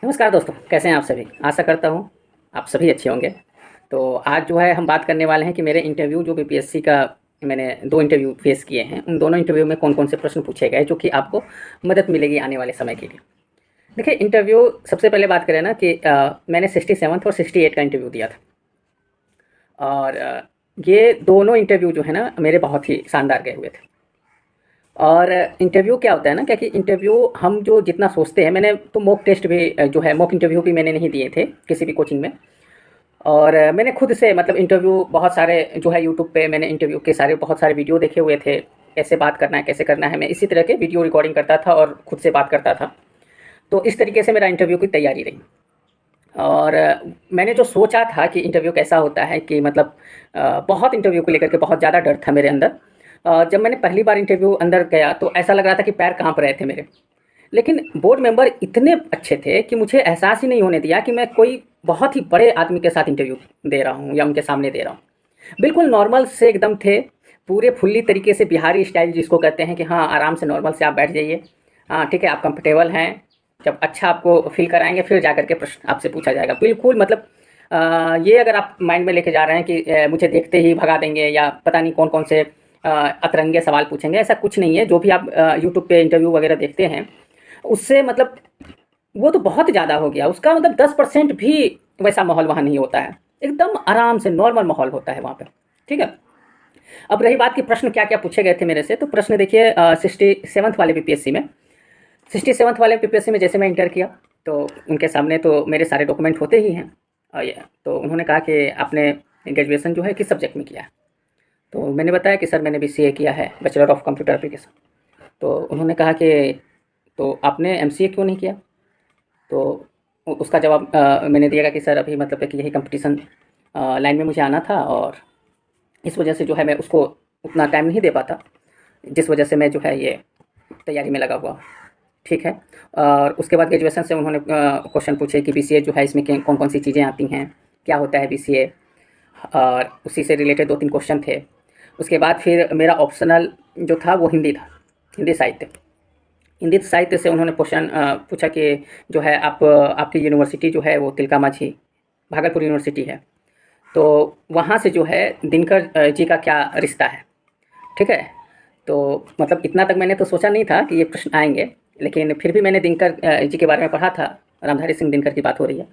नमस्कार दोस्तों, कैसे हैं आप सभी। आशा करता हूँ आप सभी अच्छे होंगे। तो आज जो है हम बात करने वाले हैं कि मेरे इंटरव्यू जो बीपीएससी का मैंने 2 इंटरव्यू फेस किए हैं, उन दोनों इंटरव्यू में कौन-कौन से प्रश्न पूछे गए जो कि आपको मदद मिलेगी आने वाले समय के लिए। देखिए इंटरव्यू सबसे पहले बात करें ना कि मैंने 67th और 68 का इंटरव्यू दिया था और ये दोनों इंटरव्यू जो है ना मेरे बहुत ही शानदार गए हुए थे। और इंटरव्यू क्या होता है ना, क्या कि इंटरव्यू हम जो जितना सोचते हैं, मैंने तो मॉक टेस्ट भी जो है मॉक इंटरव्यू भी मैंने नहीं दिए थे किसी भी कोचिंग में। और मैंने खुद से मतलब इंटरव्यू बहुत सारे जो है यूट्यूब पे मैंने इंटरव्यू के सारे बहुत सारे वीडियो देखे हुए थे। कैसे बात करना है, कैसे करना है, मैं इसी तरह के वीडियो रिकॉर्डिंग करता था और खुद से बात करता था। तो इस तरीके से मेरा इंटरव्यू की तैयारी रही। और मैंने जो सोचा था कि इंटरव्यू कैसा होता है कि मतलब बहुत इंटरव्यू को लेकर के बहुत ज़्यादा डर था मेरे अंदर। जब मैंने पहली बार इंटरव्यू अंदर गया तो ऐसा लग रहा था कि पैर काँप रहे थे मेरे। लेकिन बोर्ड मेंबर इतने अच्छे थे कि मुझे एहसास ही नहीं होने दिया कि मैं कोई बहुत ही बड़े आदमी के साथ इंटरव्यू दे रहा हूँ या उनके सामने दे रहा हूँ। बिल्कुल नॉर्मल से एकदम थे, पूरे फुल्ली तरीके से बिहारी स्टाइल जिसको कहते हैं कि हाँ, आराम से नॉर्मल से आप बैठ जाइए। हाँ, ठीक है, आप कंफर्टेबल हैं। जब अच्छा आपको फ़ील कराएँगे फिर जा कर के प्रश्न आपसे पूछा जाएगा। बिल्कुल मतलब ये अगर आप माइंड में लेके जा रहे हैं कि मुझे देखते ही भगा देंगे या पता नहीं कौन-कौन से अतरंगे सवाल पूछेंगे, ऐसा कुछ नहीं है। जो भी आप यूट्यूब पे इंटरव्यू वगैरह देखते हैं, उससे मतलब वो तो बहुत ज़्यादा हो गया। उसका मतलब 10% भी वैसा माहौल वहाँ नहीं होता है। एकदम आराम से नॉर्मल माहौल होता है वहाँ पे, ठीक है? अब रही बात कि प्रश्न क्या-क्या पूछे गए थे मेरे से, तो प्रश्न देखिए 67th वाले बीपीएससी में 67th वाले बीपीएससी में जैसे मैं इंटर किया, तो उनके सामने तो मेरे सारे डॉक्यूमेंट होते ही हैं। ये तो उन्होंने कहा कि आपने ग्रेजुएशन जो है किस सब्जेक्ट में किया है? तो मैंने बताया कि सर मैंने बीसीए किया है, बैचलर ऑफ कंप्यूटर एप्लीकेशन। तो उन्होंने कहा कि तो आपने एमसीए क्यों नहीं किया? तो उसका जवाब मैंने दिया कि सर अभी मतलब कि यही कंपटीशन लाइन में मुझे आना था और इस वजह से जो है मैं उसको उतना टाइम नहीं दे पाता, जिस वजह से मैं जो है ये तैयारी में लगा हुआ। ठीक है। और उसके बाद ग्रेजुएशन से उन्होंने क्वेश्चन पूछे कि बीसीए जो है इसमें कौन कौन सी चीज़ें आती हैं, क्या होता है बीसीए, और उसी से रिलेटेड 2-3 क्वेश्चन थे। उसके बाद फिर मेरा ऑप्शनल जो था वो हिंदी था, हिंदी साहित्य। हिंदी साहित्य से उन्होंने क्वेश्चन पूछा कि जो है आपकी यूनिवर्सिटी जो है वो तिलका माझी भागलपुर यूनिवर्सिटी है, तो वहाँ से जो है दिनकर जी का क्या रिश्ता है, ठीक है? तो मतलब इतना तक मैंने तो सोचा नहीं था कि ये प्रश्न आएँगे, लेकिन फिर भी मैंने दिनकर जी के बारे में पढ़ा था। रामधारी सिंह दिनकर की बात हो रही है।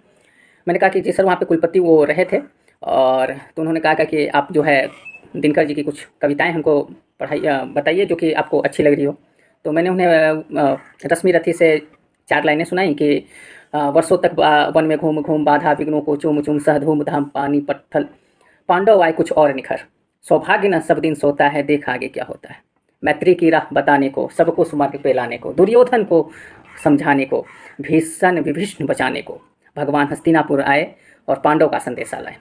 मैंने कहा कि जी सर वहाँ पे कुलपति वो रहे थे, और तो उन्होंने कहा कि आप जो है दिनकर जी की कुछ कविताएँ हमको बताइए जो कि आपको अच्छी लग रही हो। तो मैंने उन्हें रश्मि रथी से 4 लाइनें सुनाई कि वर्षों तक वन में घूम घूम बाधा विघ्नों को चूम चूम सह धूम धाम पानी पत्थल पांडव आए कुछ और निखर, सौभाग्य न सब दिन सोता है देख आगे क्या होता है, मैत्री की राह बताने को सबको सुमार्ग पे लाने को दुर्योधन को समझाने को भीषण विभीषण बचाने को भगवान हस्तिनापुर आए और पांडव का संदेशा लाए।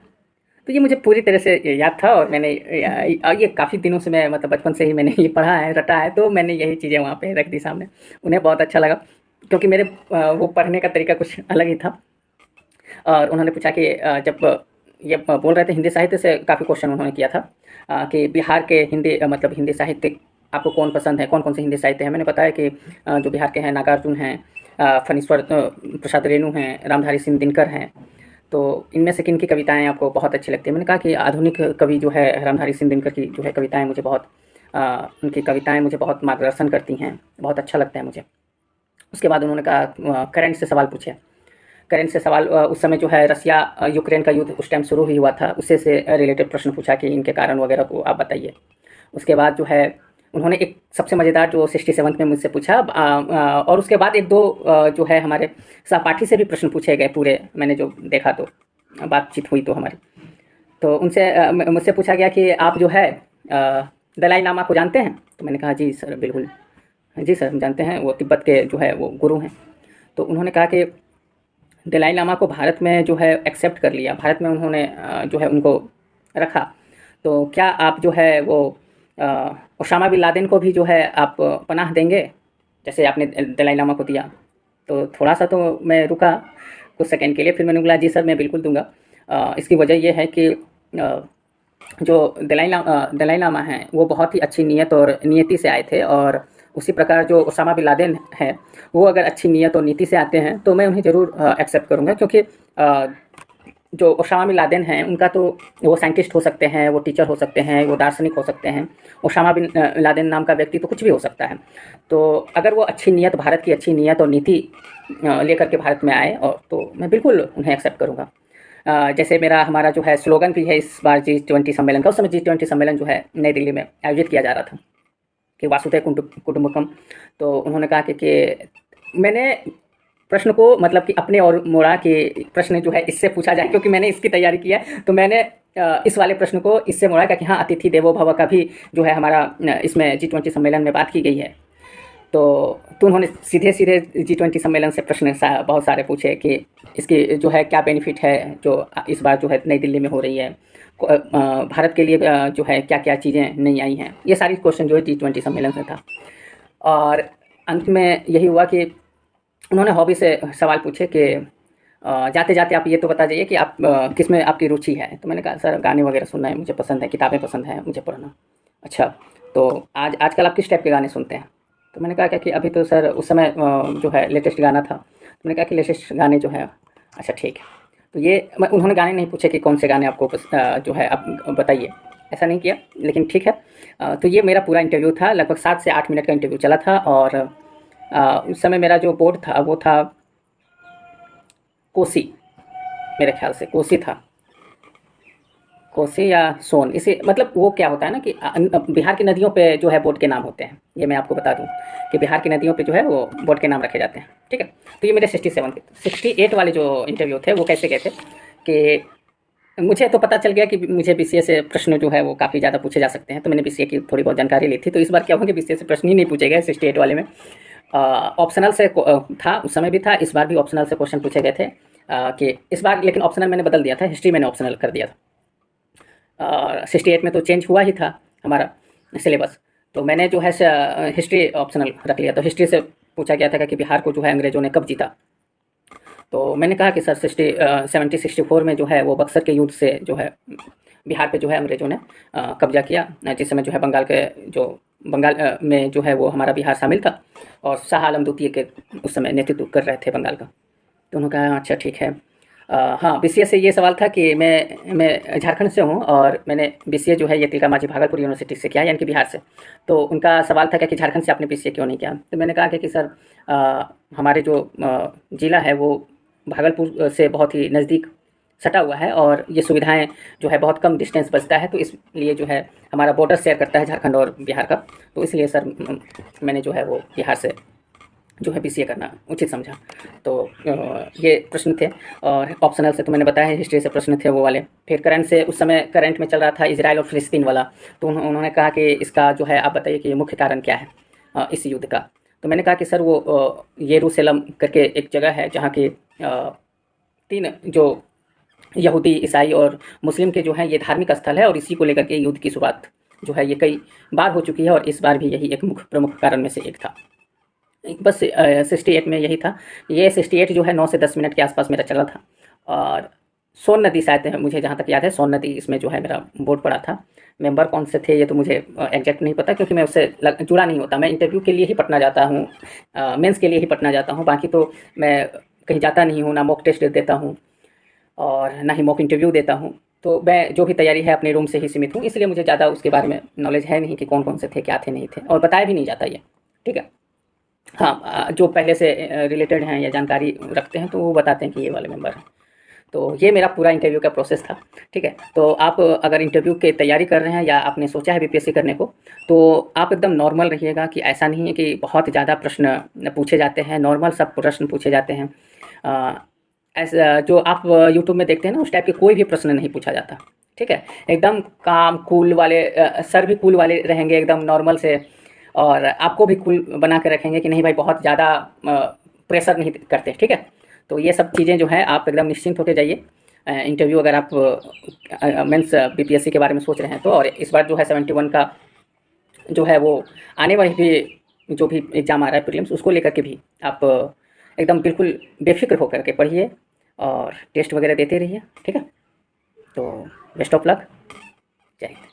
तो ये मुझे पूरी तरह से याद था और मैंने ये काफ़ी दिनों से मैं मतलब बचपन से ही मैंने ये पढ़ा है, रटा है, तो मैंने यही चीज़ें वहाँ पे रख दी सामने। उन्हें बहुत अच्छा लगा क्योंकि मेरे वो पढ़ने का तरीका कुछ अलग ही था। और उन्होंने पूछा कि जब ये बोल रहे थे हिंदी साहित्य से काफ़ी क्वेश्चन उन्होंने किया था कि बिहार के हिंदी मतलब हिंदी साहित्य आपको कौन पसंद है, कौन कौन से हिंदी साहित्य हैं। मैंने बताया कि जो बिहार के हैं नागार्जुन हैं, फणीश्वर प्रसाद रेणु हैं, रामधारी सिंह दिनकर हैं। तो इनमें से किन की कविताएँ आपको बहुत अच्छी लगती हैं? मैंने कहा कि आधुनिक कवि जो है रामधारी सिंह दिनकर की जो है कविताएँ मुझे बहुत उनकी कविताएँ मुझे बहुत मार्गदर्शन करती हैं, बहुत अच्छा लगता है मुझे। उसके बाद उन्होंने कहा करंट से सवाल पूछे। करंट से सवाल उस समय जो है रसिया यूक्रेन का युद्ध उस टाइम शुरू ही हुआ था, उससे से रिलेटेड प्रश्न पूछा कि इनके कारण वगैरह को आप बताइए। उसके बाद जो है उन्होंने एक सबसे मज़ेदार जो 67th में मुझसे पूछा, और उसके बाद 1-2 जो है हमारे सहपाठी से भी प्रश्न पूछे गए पूरे, मैंने जो देखा तो बातचीत हुई तो हमारी। तो उनसे मुझसे पूछा गया कि आप जो है दलाई लामा को जानते हैं? तो मैंने कहा जी सर बिल्कुल, जी सर हम जानते हैं, वो तिब्बत के जो है वो गुरु हैं। तो उन्होंने कहा कि दलाई लामा को भारत में जो है एक्सेप्ट कर लिया, भारत में उन्होंने जो है उनको रखा। तो क्या आप जो है वो अ, ओसामा बिन लादेन को भी जो है आप पनाह देंगे, जैसे आपने दलाई लामा को दिया? तो थोड़ा-सा तो मैं रुका कुछ सेकंड के लिए, फिर मैंने बोला जी सर मैं बिल्कुल दूँगा। इसकी वजह ये है कि जो दलाई लामा हैं वो बहुत ही अच्छी नीयत और नियति से आए थे, और उसी प्रकार जो ओसामा बिन लादेन है, वो अगर अच्छी नीयत और नीति से आते हैं तो मैं उन्हें ज़रूर एक्सेप्ट करूँगा, क्योंकि जो ओसामा बिन लादेन हैं उनका तो वो साइंटिस्ट हो सकते हैं, वो टीचर हो सकते हैं, वो दार्शनिक हो सकते हैं। ओसामा बिन लादेन नाम का व्यक्ति तो कुछ भी हो सकता है। तो अगर वो अच्छी नीयत, भारत की अच्छी नीयत और नीति लेकर के भारत में आए, और तो मैं बिल्कुल उन्हें एक्सेप्ट करूँगा। जैसे हमारा जो है स्लोगन भी है इस बार G20 सम्मेलन का, उस समय G20 सम्मेलन जो है नई दिल्ली में आयोजित किया जा रहा था कि वासुदेव कुटुंबकम। तो उन्होंने कहा कि मैंने प्रश्न को मतलब कि अपने और मोड़ा कि प्रश्न जो है इससे पूछा जाए, क्योंकि मैंने इसकी तैयारी की है, तो मैंने इस वाले प्रश्न को इससे मोड़ा कि हाँ, अतिथि देवो भव का भी जो है हमारा इसमें G20 सम्मेलन में बात की गई है। तो उन्होंने सीधे सीधे G20 सम्मेलन से प्रश्न बहुत सारे पूछे कि इसकी जो है क्या बेनिफिट है जो इस बार जो है नई दिल्ली में हो रही है, भारत के लिए जो है क्या क्या चीज़ें नई आई हैं। ये सारी क्वेश्चन जो है G20 सम्मेलन से था। और अंत में यही हुआ कि उन्होंने हॉबी से सवाल पूछे कि जाते जाते आप ये तो बता जाइए कि आप किस में आपकी रुचि है। तो मैंने कहा सर गाने वगैरह सुनना है मुझे पसंद है, किताबें पसंद हैं मुझे पढ़ना। अच्छा, तो आजकल आप किस टाइप के गाने सुनते हैं? तो मैंने कहा क्या कि अभी तो सर उस समय जो है लेटेस्ट गाना था। तो मैंने कहा कि लेटेस्ट गाने जो है, अच्छा ठीक है। तो ये उन्होंने गाने नहीं पूछे कि कौन से गाने आपको जो है आप बताइए, ऐसा नहीं किया, लेकिन ठीक है। तो ये मेरा पूरा इंटरव्यू था, लगभग 7 से 8 मिनट का इंटरव्यू चला था। और उस समय मेरा जो बोर्ड था वो था कोसी, मेरे ख्याल से कोसी था, कोसी या सोन, इसे मतलब वो क्या होता है ना कि बिहार की नदियों पे जो है बोट के नाम होते हैं। ये मैं आपको बता दूं कि बिहार की नदियों पे जो है वो बोट के नाम रखे जाते हैं, ठीक है। तो ये मेरे 68 वाले जो इंटरव्यू थे वो कैसे गए थे कि मुझे तो पता चल गया कि मुझे बीसीए से प्रश्न जो है वो काफ़ी ज़्यादा पूछे जा सकते हैं। तो मैंने बीसीए की थोड़ी बहुत जानकारी ली थी। तो इस बार क्या हुआ कि बीसीए से प्रश्न ही नहीं पूछे गए 68 वाले में। ऑप्शनल से था, उस समय भी था, इस बार भी ऑप्शनल से क्वेश्चन पूछे गए थे। कि इस बार लेकिन ऑप्शनल मैंने बदल दिया था, हिस्ट्री मैंने ऑप्शनल कर दिया था। 68 में तो चेंज हुआ ही था हमारा सिलेबस। तो मैंने जो है हिस्ट्री ऑप्शनल रख लिया। तो हिस्ट्री से पूछा गया था कि बिहार को जो है अंग्रेज़ों ने कब जीता। तो मैंने कहा कि सर 1764 में जो है वो बक्सर के युद्ध से जो है बिहार पे जो है अंग्रेज़ों ने कब्जा किया, जिस समय जो है बंगाल में जो है वो हमारा बिहार शामिल था, और शाह आलम द्वितीय के उस समय नेतृत्व कर रहे थे बंगाल का। तो उन्होंने कहा अच्छा ठीक है। हाँ, बीसीए से ये सवाल था कि मैं झारखंड से हूँ, और मैंने बीसीए जो है ये तिलका मांझी भागलपुर यूनिवर्सिटी से किया, यानी कि बिहार से। तो उनका सवाल था कि झारखंड से आपने बीसीए क्यों नहीं किया? तो मैंने कहा कि सर हमारे जो ज़िला है वो भागलपुर से बहुत ही नज़दीक सटा हुआ है, और ये सुविधाएं जो है बहुत कम डिस्टेंस बचता है, तो इसलिए जो है हमारा बॉर्डर शेयर करता है झारखंड और बिहार का। तो इसलिए सर मैंने जो है वो बिहार से जो है बीसीए करना उचित समझा। तो ये प्रश्न थे। और ऑप्शनल से तो मैंने बताया, हिस्ट्री से प्रश्न थे वो वाले। फिर करंट से उस समय करंट में चल रहा था इजराइल और फिलिस्तीन वाला। तो उन्होंने कहा कि इसका जो है आप बताइए कि मुख्य कारण क्या है इस युद्ध का। तो मैंने कहा कि सर वो यरूशलेम करके एक जगह है जहाँ की 3 जो यहूदी, ईसाई और मुस्लिम के जो हैं ये धार्मिक स्थल है, और इसी को लेकर के युद्ध की शुरुआत जो है ये कई बार हो चुकी है, और इस बार भी यही एक मुख्य प्रमुख कारण में से एक था। बस 68 में यही था। ये 68 जो है 9 से 10 मिनट के आसपास मेरा चला था। और सोन नदी शायद है, मुझे जहाँ तक याद है सोन नदी इसमें जो है मेरा बोर्ड पड़ा था। मेंबर कौन से थे ये तो मुझे एग्जैक्ट नहीं पता, क्योंकि मैं उससे जुड़ा नहीं होता। मैं इंटरव्यू के लिए ही पटना जाता हूँ, मेंस के लिए ही पटना जाता हूँ, बाकी तो मैं कहीं जाता नहीं हूँ, ना मॉक टेस्ट देता हूँ और ना ही मॉक इंटरव्यू देता हूँ। तो मैं जो भी तैयारी है अपने रूम से ही सीमित हूँ, इसलिए मुझे ज़्यादा उसके बारे में नॉलेज है नहीं कि कौन कौन से थे, क्या थे, नहीं थे, और बताया भी नहीं जाता ये, ठीक है। हाँ, जो पहले से रिलेटेड हैं या जानकारी रखते हैं तो वो बताते हैं कि ये वाले मेंबर हैं। तो ये मेरा पूरा इंटरव्यू का प्रोसेस था, ठीक है। तो आप अगर इंटरव्यू की तैयारी कर रहे हैं या आपने सोचा है बीपीएससी करने को, तो आप एकदम नॉर्मल रहिएगा कि ऐसा नहीं है कि बहुत ज़्यादा प्रश्न पूछे जाते हैं, नॉर्मल सब प्रश्न पूछे जाते हैं। ऐसा जो आप यूट्यूब में देखते हैं ना उस टाइप के कोई भी प्रश्न नहीं पूछा जाता, ठीक है। एकदम काम कूल वाले सर भी कूल वाले रहेंगे, एकदम नॉर्मल से, और आपको भी कूल बना के रखेंगे कि नहीं भाई बहुत ज़्यादा प्रेशर नहीं करते, ठीक है। तो ये सब चीज़ें जो है आप एकदम निश्चिंत होकर जाइए इंटरव्यू, अगर आप मेंस बीपीएससी के बारे में सोच रहे हैं तो। और इस बार जो है 71 का जो है वो आने वाली भी जो भी एग्ज़ाम आ रहा है प्रीलिम्स, उसको लेकर के भी आप एकदम बिल्कुल बेफिक्र होकर के पढ़िए और टेस्ट वगैरह देते रहिए, ठीक है। तो बेस्ट ऑफ लक, जय हिंद।